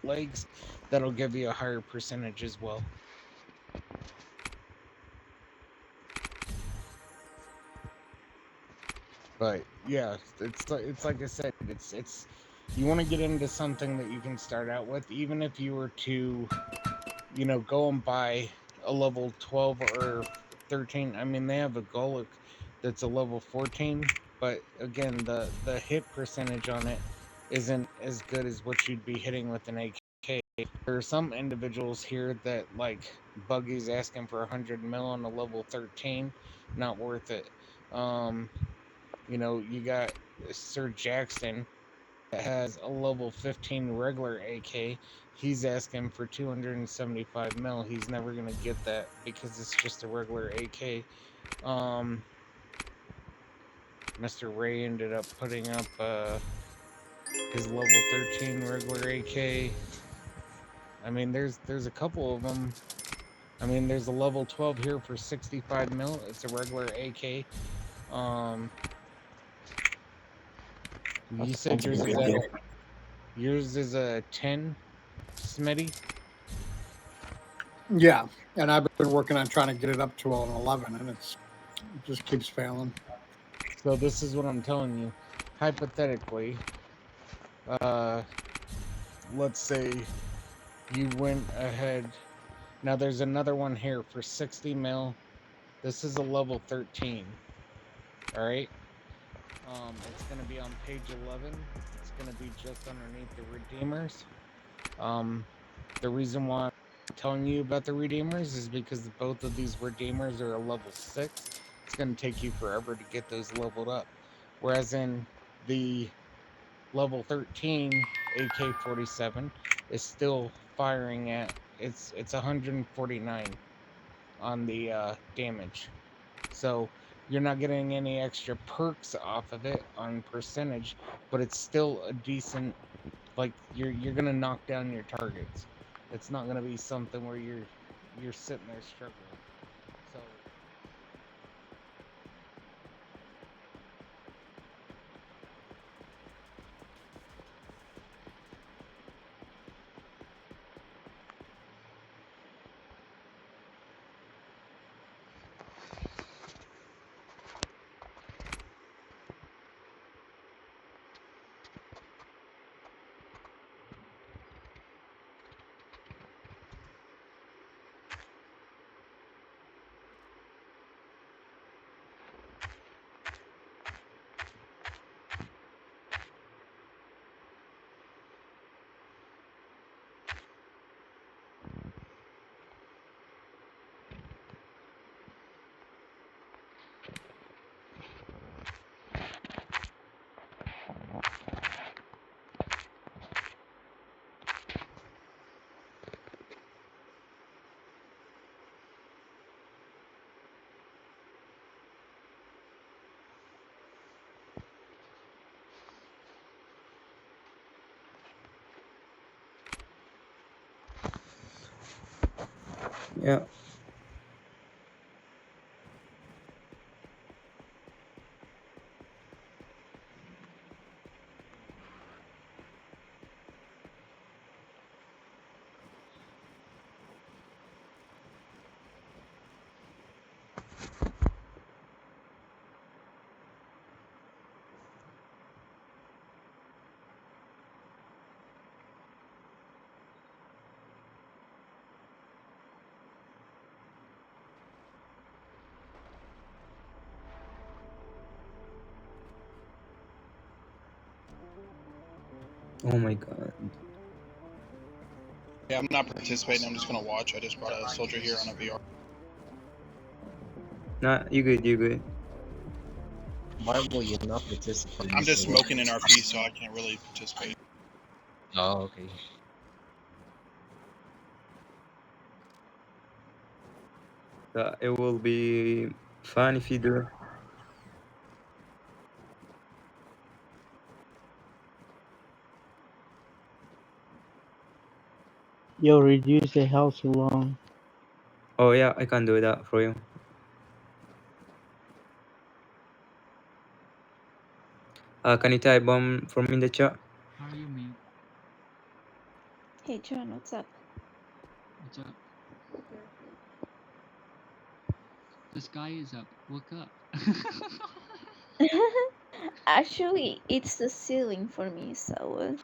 legs, that'll give you a higher percentage as well. But yeah, it's like I said, it's you want to get into something that you can start out with, even if you were to, go and buy a level 12 or 13. I mean, they have a Golic that's a level 14, but again, the hit percentage on it isn't as good as what you'd be hitting with an AK. There are some individuals here that like Buggy's asking for 100 mil on a level 13, not worth it. Um, you got Sir Jackson that has a level 15 regular AK. He's asking for 275 mil. He's never going to get that because it's just a regular AK. Um, Mr. Ray ended up putting up his level 13 regular AK. I mean, there's a couple of them. I mean, there's a level 12 here for 65 mil. It's a regular AK. Um, you That said sounds like a yours is good at deal. yours is a 10, Smitty. Yeah, and I've been working on trying to get it up to an 11, and it just keeps failing. So this is what I'm telling you. Hypothetically, uh, let's say you went ahead. Now there's another one here for 60 mil. This is a level 13. All right. It's gonna be on page 11. It's gonna be just underneath the redeemers. Um, the reason why I'm telling you about the redeemers is because both of these redeemers are a level 6. It's gonna take you forever to get those leveled up. Whereas in the level 13 AK-47 is still firing at it's 149 on the damage. So you're not getting any extra perks off of it on percentage, but it's still a decent, like you're gonna knock down your targets. It's not gonna be something where you're sitting there struggling. So Yeah. Oh my god. Yeah, I'm not participating. I'm just gonna watch. I just brought a soldier here on a VR. Nah, you good, you good. Why will you not participate? I'm just Mr. Rob? smoking in RP, so I can't really participate. Oh, okay. It will be fun if you do. Yo, reduce the house alone. Oh yeah, I can do that for you. Can you type from in the chat? how do you mean? Hey John, what's up? What's up? The sky is up. Look up. Actually, it's the ceiling for me, so.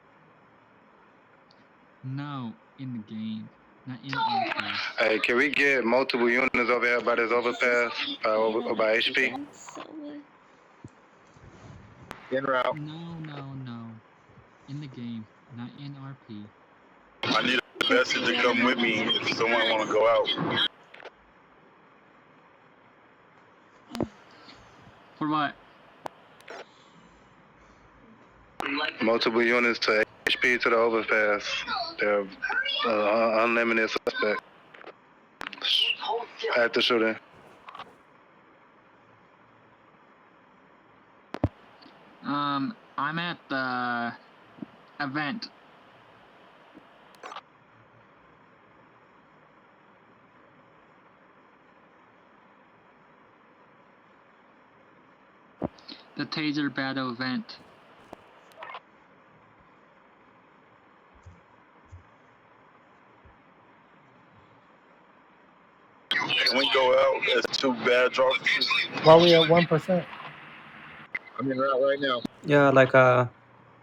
No, in the game, not in RP. Hey, can we get multiple units over here by this overpass by HP? En route. No. In the game, not in RP. I need a message to come with me if someone want to go out. For what? Multiple units to HP to the overpass. They're unlimited suspect at the shooting. I'm at the event. The Taser Battle event. Can we go out as two badge officers? Why we at 1%? I'm in route right now. Yeah, like it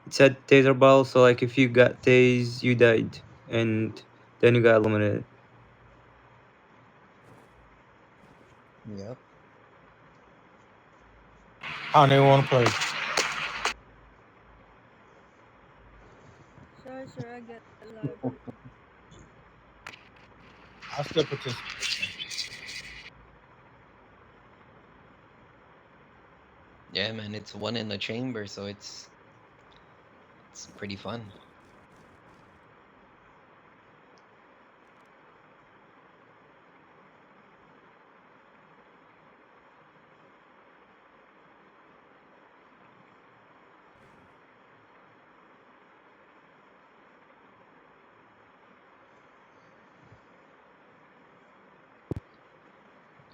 said taser ball, so like if you got tased, you died, and then you got eliminated. Yep. How they want to play? Sure, I get live. I still participate. Yeah, man, it's one in the chamber, so it's pretty fun.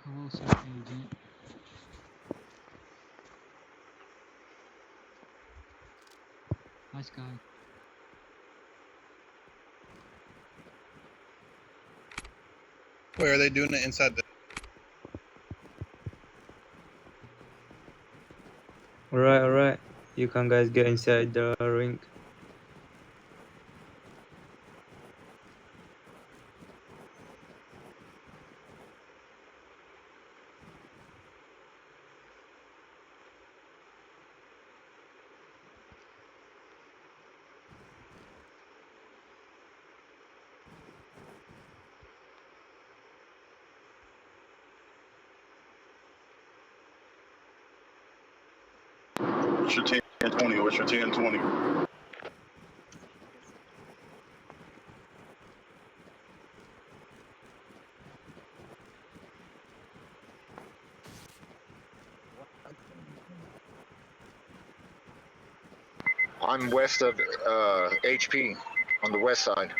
Coercive agent. Hi, Sky. Where are they doing it inside the? Alright. You can guys get inside the ring. What's your 10-20? What's your 10-20? I'm west of HP on the west side.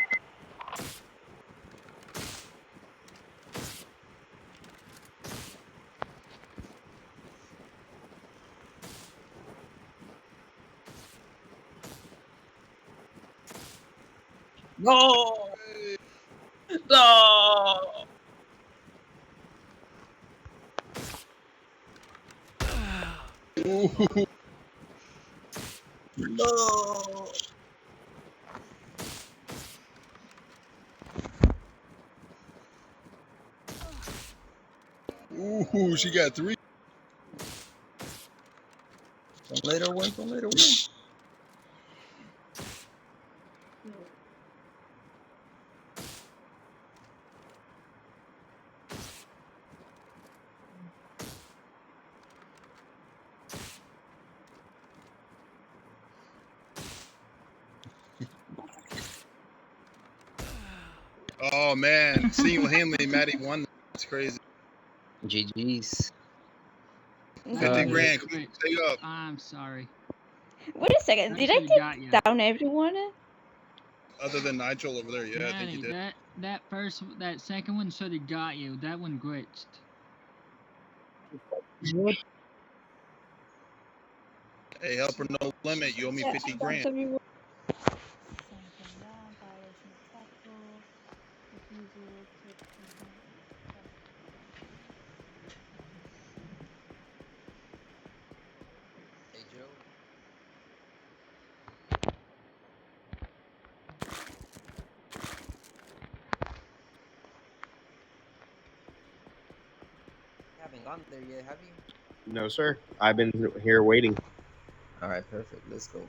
No! No! No! Ooh, she got 3. Don't let her win. Don't let her win. Oh man, single-handedly, Maddie won. That's crazy. GG's. 50 grand. Come on, stay up. I'm sorry. Wait a second, did I take down everyone? Other than Nigel over there, yeah, I think you did. That second one should have got you. That one glitched. What? Hey, helper no limit. You owe me 50 grand. gone there yet, have you? No, sir. I've been here waiting. All right, perfect. Let's go.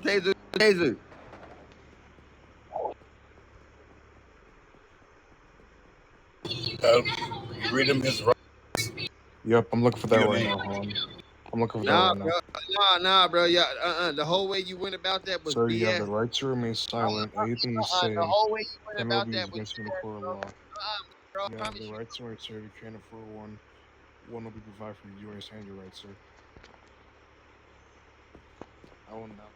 Taser, taser. You read him his rights. Yep, I'm looking for that right now. Hold on. I'm looking for that Nah, right bro. now. Nah, bro. Yeah, The whole way you went about that was Sir, you have the BS. right to remain silent. Anything you say The whole way you went cannot about be that used was against you in a BS, court of bro. law. Bro, I You have promise the you. right to remain silent. If you can't afford one, one will be provided for you. You understand your rights, sir? I will now.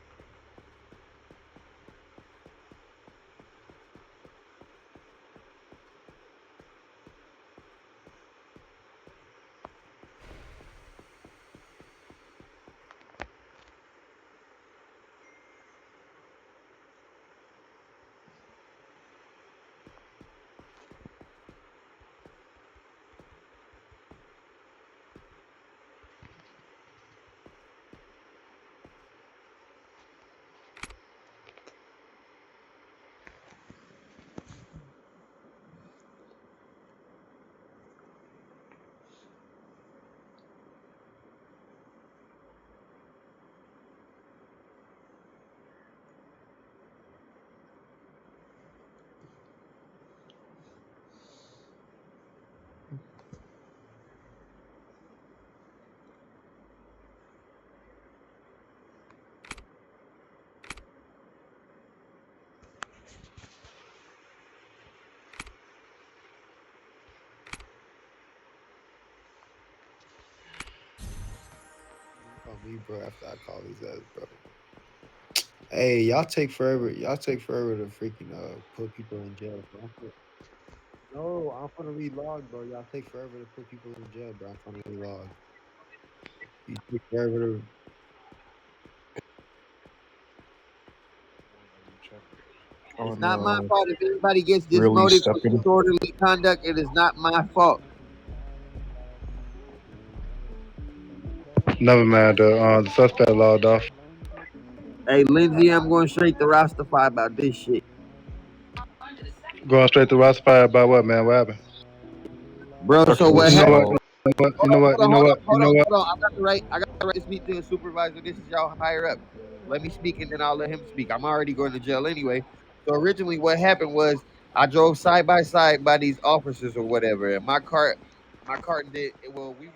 Call me, bro, after I call his ass, bro. Hey, y'all take forever. Y'all take forever to freaking put people in jail, bro. No, I'm gonna relog, bro. Y'all take forever to put people in jail, bro. I'm trying to relog. You take forever to. Oh It's not my no. fault if anybody gets Really dismoted for stepping. disorderly conduct. It is not my fault. Never mind. The suspect logged off. Hey, Lindsay, I'm going straight to Rastafy about this shit. Going straight to Rossfire about what, man? What happened? Bro, Okay, so what You know happened? what? so You know what? You know what? You know what? Hold on. I got the right to speak to a supervisor. This is y'all higher up. Let me speak and then I'll let him speak. I'm already going to jail anyway. So originally what happened was I drove side by side by these officers or whatever. And my car did well, we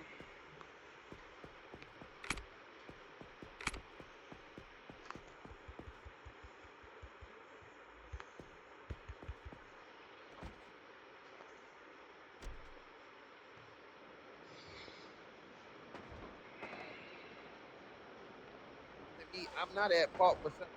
I'm not at fault for something.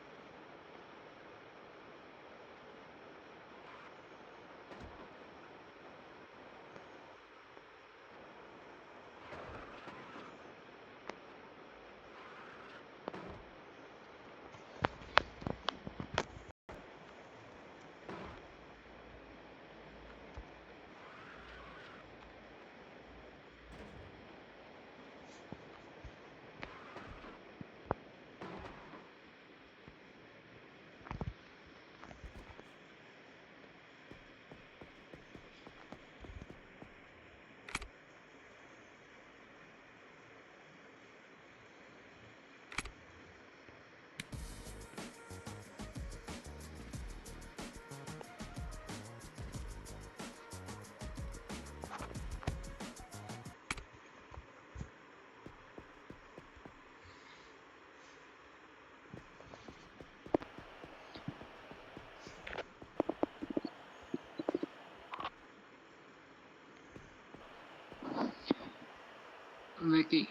Vicky.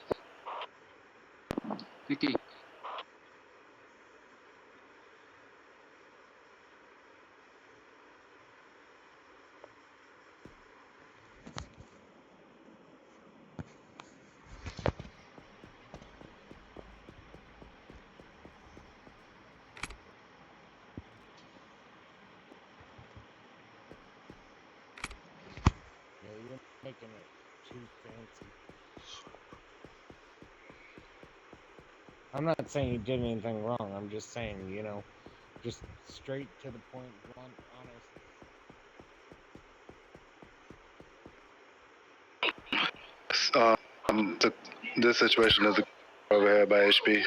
Vicky. Yeah, you're making it too fancy. I'm not saying you did anything wrong. I'm just saying, you know, just straight to the point, blunt, honest. This situation is over here by HP.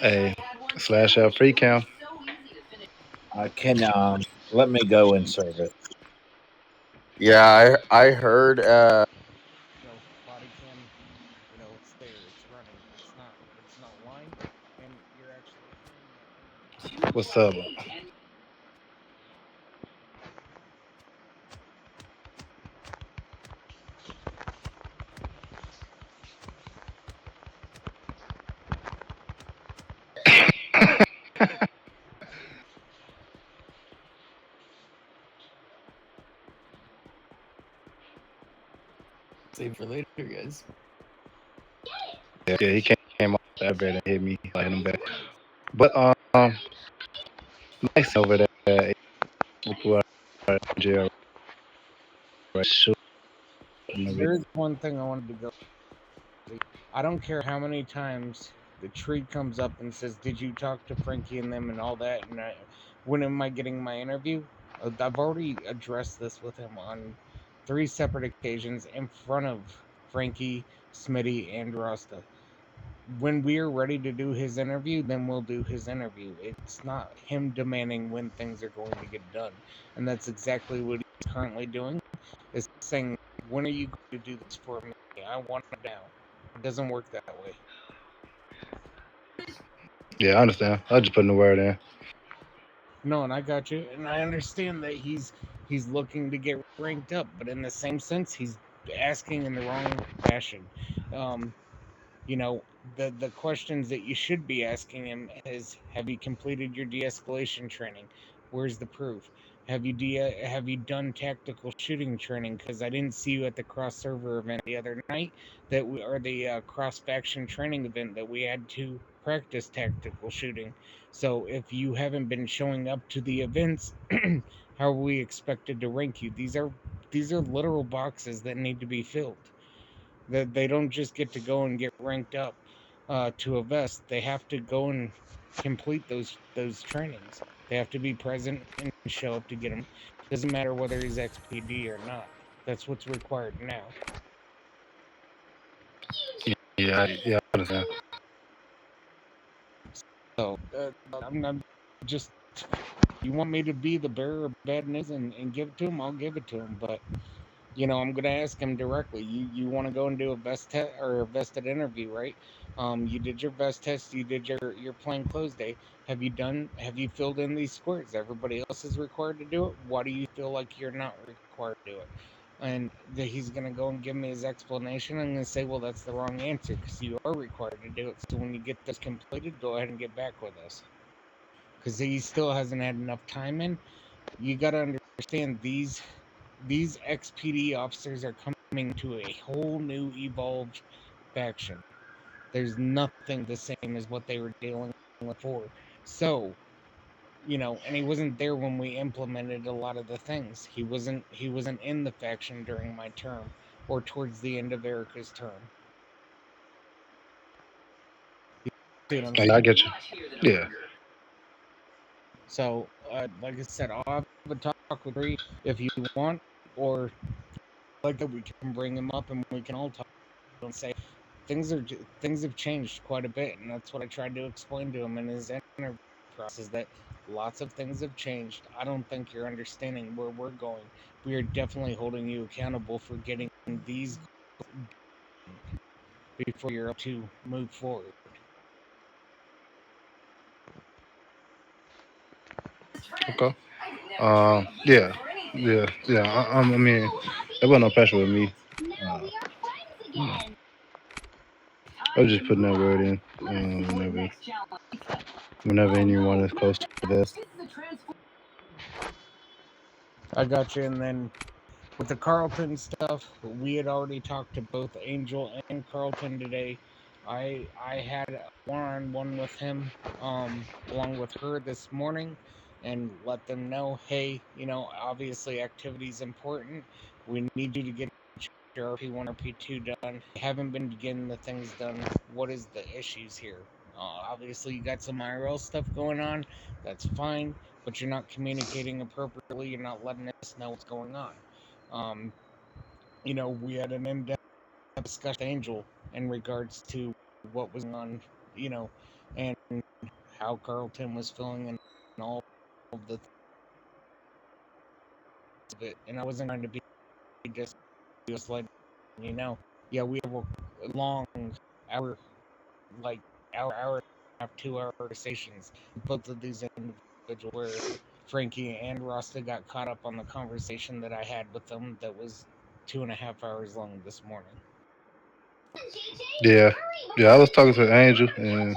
Hey, slash out free cam. Can let me go and serve it. Yeah, I heard. You know, body cam, you know, it's there, it's running, it's not lying, and you're actually hearing that. What's up? Save for later, guys. Yeah, he came off that bed and hit me, like him back. But nice over there. People are in jail. Right? Sure. There's one thing I wanted to go. I don't care how many times the tree comes up and says, "Did you talk to Frankie and them and all that?" And when am I getting my interview? I've already addressed this with him on 3 separate occasions in front of Frankie, Smitty, and Rasta. When we are ready to do his interview, then we'll do his interview. It's not him demanding when things are going to get done, and that's exactly what he's currently doing. Is saying, "When are you going to do this for me? I want it now." It doesn't work that way. Yeah, I understand. I just putting the word in. No, and I got you, and I understand that he's looking to get ranked up, but in the same sense, he's asking in the wrong fashion. You know, the questions that you should be asking him is, have you completed your de-escalation training? Where's the proof? Have you done tactical shooting training? Because I didn't see you at the cross server event the other night, or the cross faction training event that we had to practice tactical shooting. So if you haven't been showing up to the events, how are we expected to rank you? These are literal boxes that need to be filled. That they don't just get to go and get ranked up to a vest. They have to go and complete those trainings. They have to be present and show up to get them. Doesn't matter whether he's XPD or not. That's what's required now. Yeah, I understand. So I'm just. You want me to be the bearer of bad news and give it to him? I'll give it to him. But you know, I'm gonna ask him directly. You want to go and do a vest test or a vested interview, right? You did your vest test. You did your plain clothes day. Have you filled in these squares? Everybody else is required to do it. Why do you feel like you're not required to do it? And he's gonna go and give me his explanation. I'm gonna say, well, that's the wrong answer because you are required to do it. So when you get this completed, go ahead and get back with us. Because he still hasn't had enough time in. You got to understand these XPD officers are coming to a whole new evolved faction. There's nothing the same as what they were dealing with before. So, you know, and he wasn't there when we implemented a lot of the things. He wasn't in the faction during my term or towards the end of Erica's term. You see what I'm saying? I get you. Yeah. So, like I said, I'll have a talk with Bree if you want, or like that we can bring him up and we can all talk and say things have changed quite a bit, and that's what I tried to explain to him in his interview process, that lots of things have changed. I don't think you're understanding where we're going. We are definitely holding you accountable for getting these before you're up to move forward. Okay. Yeah. I mean, there wasn't no pressure with me. I was just putting that word in whenever anyone is close to this. I got you. And then with the Carlton stuff, we had already talked to both Angel and Carlton today. I had a one-on-one with him, along with her this morning, and let them know, hey, you know, obviously activity is important. We need you to get your RP1 or RP2 done. You haven't been getting the things done. What is the issues here? Obviously, you got some IRL stuff going on. That's fine, but you're not communicating appropriately. You're not letting us know what's going on. You know, we had an in-depth discussion with Angel in regards to what was going on, you know, and how Carlton was feeling and all of the of it. And I wasn't trying to be just letting you know. Yeah, we have a long hour, like hour and a half, 2 hour conversations. Both of these individuals where Frankie and Rasta got caught up on the conversation that I had with them that was 2.5 hours long this morning. Yeah. I was talking to Angel, and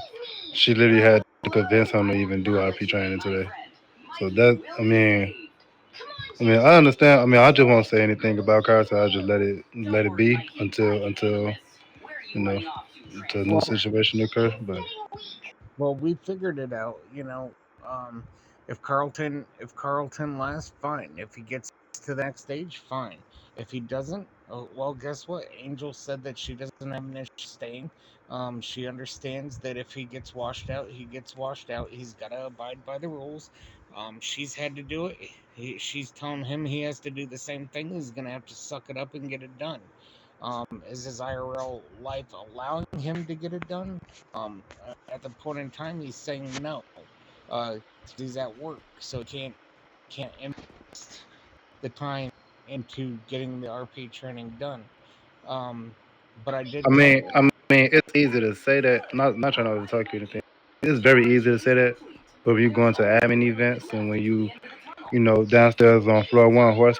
she literally had to convince him to even do RP training today. So that, I mean, mean, I understand. I mean, I just won't say anything about cars. So I just let it be until you know until a new Well, situation occur. But well, we figured it out. You know, um, if Carlton lasts, fine. If he gets to the next stage, fine. If he doesn't, oh, well, guess what? Angel said that she doesn't have an issue staying. She understands that if he gets washed out, he gets washed out. He's got to abide by the rules. She's had to do it. She's telling him he has to do the same thing. He's gonna have to suck it up and get it done. Is his IRL life allowing him to get it done? At the point in time, he's saying no. He's at work, so he can't invest the time into getting the RP training done. But I did tell him. I mean, it's easy to say that. Not trying to overtalk you or anything. It's very easy to say that. But when you go into admin events and when you know downstairs on floor one horse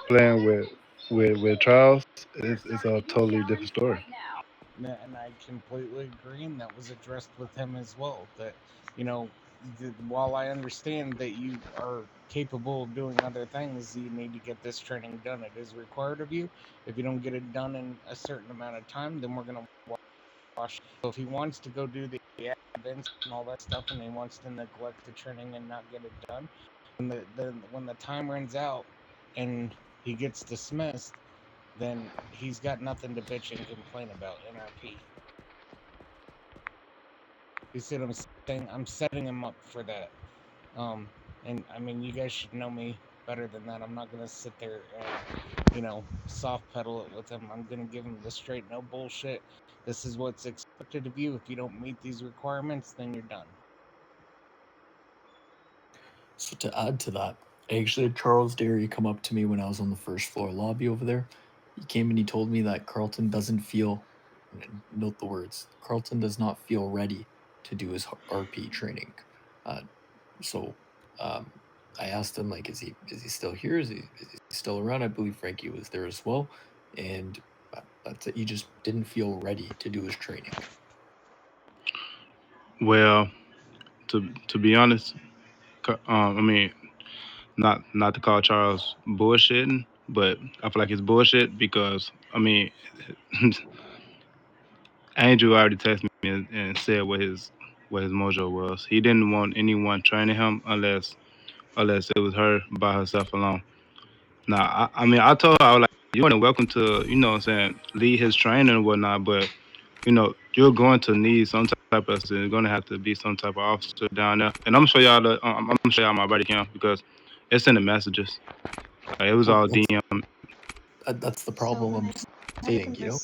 playing with Charles, it's a totally different story. And I completely agree, and that was addressed with him as well. That, you know, while I understand that you are capable of doing other things, you need to get this training done. It is required of you. If you don't get it done in a certain amount of time, then we're going to wash. So if he wants to go do the events and all that stuff, and he wants to neglect the training and not get it done, when the time runs out and he gets dismissed, then he's got nothing to bitch and complain about NRP. You see what I'm saying? I'm setting him up for that. And I mean, you guys should know me better than that. I'm not gonna sit there and, you know, soft pedal it with him. I'm gonna give him the straight, no bullshit. This is what's expected of you. If you don't meet these requirements, then you're done. So to add to that, I actually had Charles Derry come up to me when I was on the first floor lobby over there. He came and he told me that Carlton doesn't feel, note the words, Carlton does not feel ready to do his RP training. So I asked him, like, is he still here? Is he still around? I believe Frankie was there as well. And that's it. He just didn't feel ready to do his training. Well, to be honest, I mean, not to call Charles bullshitting, but I feel like it's bullshit because I mean, Andrew already texted me and said what his mojo was. He didn't want anyone training him unless it was her by herself alone. Now, I mean, I told her, I was like, you're more than welcome to, you know what I'm saying, lead his training and whatnot, but, you know, you're going to need some type of, there's going to have to be some type of officer down there. And I'm going to show y'all I'm going to show y'all my body cam because it's in the messages. Like, it was all DM. That's the problem I'm saying, you know?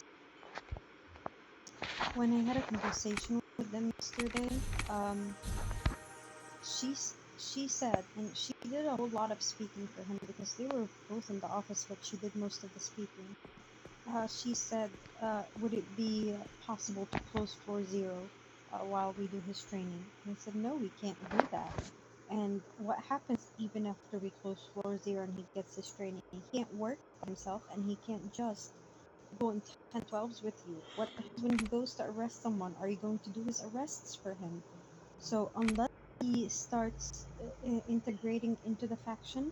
When I had a conversation with them yesterday, she said, and she did a whole lot of speaking for him because they were both in the office, but she did most of the speaking. She said, would it be possible to close floor 0 while we do his training? And I said, no, we can't do that. And what happens even after we close floor 0 and he gets his training? He can't work by himself and he can't just go in 10-12s with you. What when he goes to arrest someone? Are you going to do his arrests for him? So unless he starts integrating into the faction,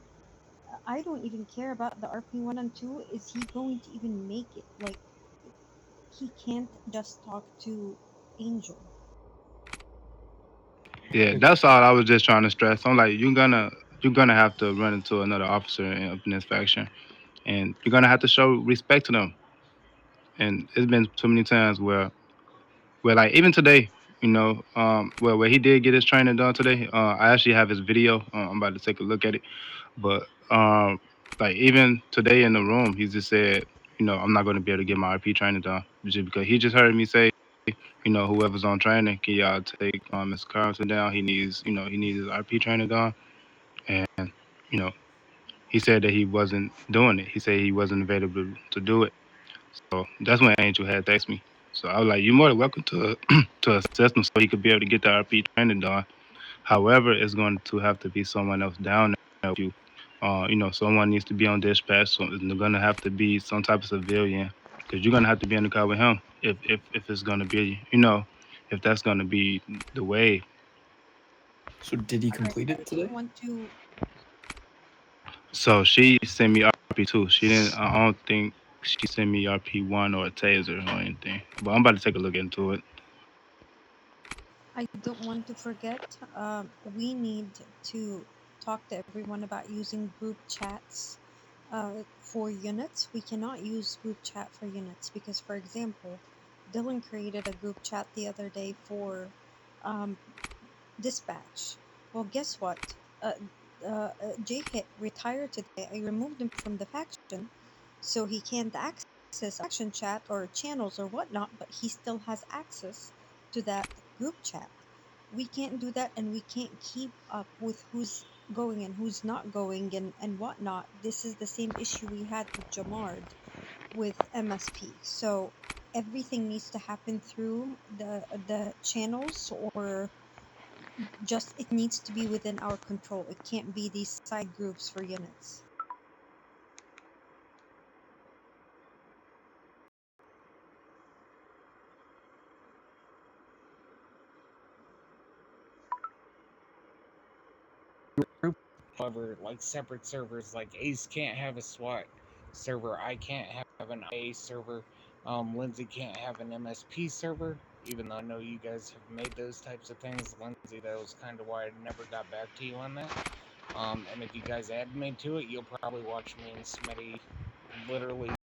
I don't even care about the RP1 and 2. Is he going to even make it? Like, he can't just talk to Angel. Yeah, that's all I was just trying to stress. I'm like, you're gonna have to run into another officer in this faction, and you're gonna have to show respect to them. And it's been too many times where like even today, you know, where he did get his training done today. I actually have his video. I'm about to take a look at it, but like even today in the room, he just said, you know, I'm not going to be able to get my RP training done just because he just heard me say, you know, whoever's on training, can y'all take Mr. Carlton down? He needs his RP training done, and you know, he said that he wasn't doing it. He said he wasn't available to do it. So that's when Angel had texted me. So I was like, you're more than welcome to assess him so he could be able to get the RP training done. However, it's going to have to be someone else down there with you. You know, someone needs to be on dispatch. So it's going to have to be some type of civilian because you're going to have to be in the car with him if it's going to be, you know, if that's going to be the way. So did he complete it today? Want to... So she sent me RP2. She didn't. I don't think she sent me RP1 or a taser or anything. But I'm about to take a look into it. I don't want to forget, we need to talk to everyone about using group chats for units. We cannot use group chat for units because, for example, Dylan created a group chat the other day for um, dispatch. Well, guess what? J-Hit retired today. I removed him from the faction, so he can't access faction chat or channels or whatnot, but he still has access to that group chat. We can't do that, and we can't keep up with who's going and who's not going and whatnot. This is the same issue we had with Jamard with MSP. So everything needs to happen through the channels, or just it needs to be within our control. It can't be these side groups for units. However, like separate servers, like Ace can't have a SWAT server, I can't have an IA server, Lindsay can't have an MSP server, even though I know you guys have made those types of things. Lindsay, that was kind of why I never got back to you on that. And if you guys add me to it, you'll probably watch me and Smitty literally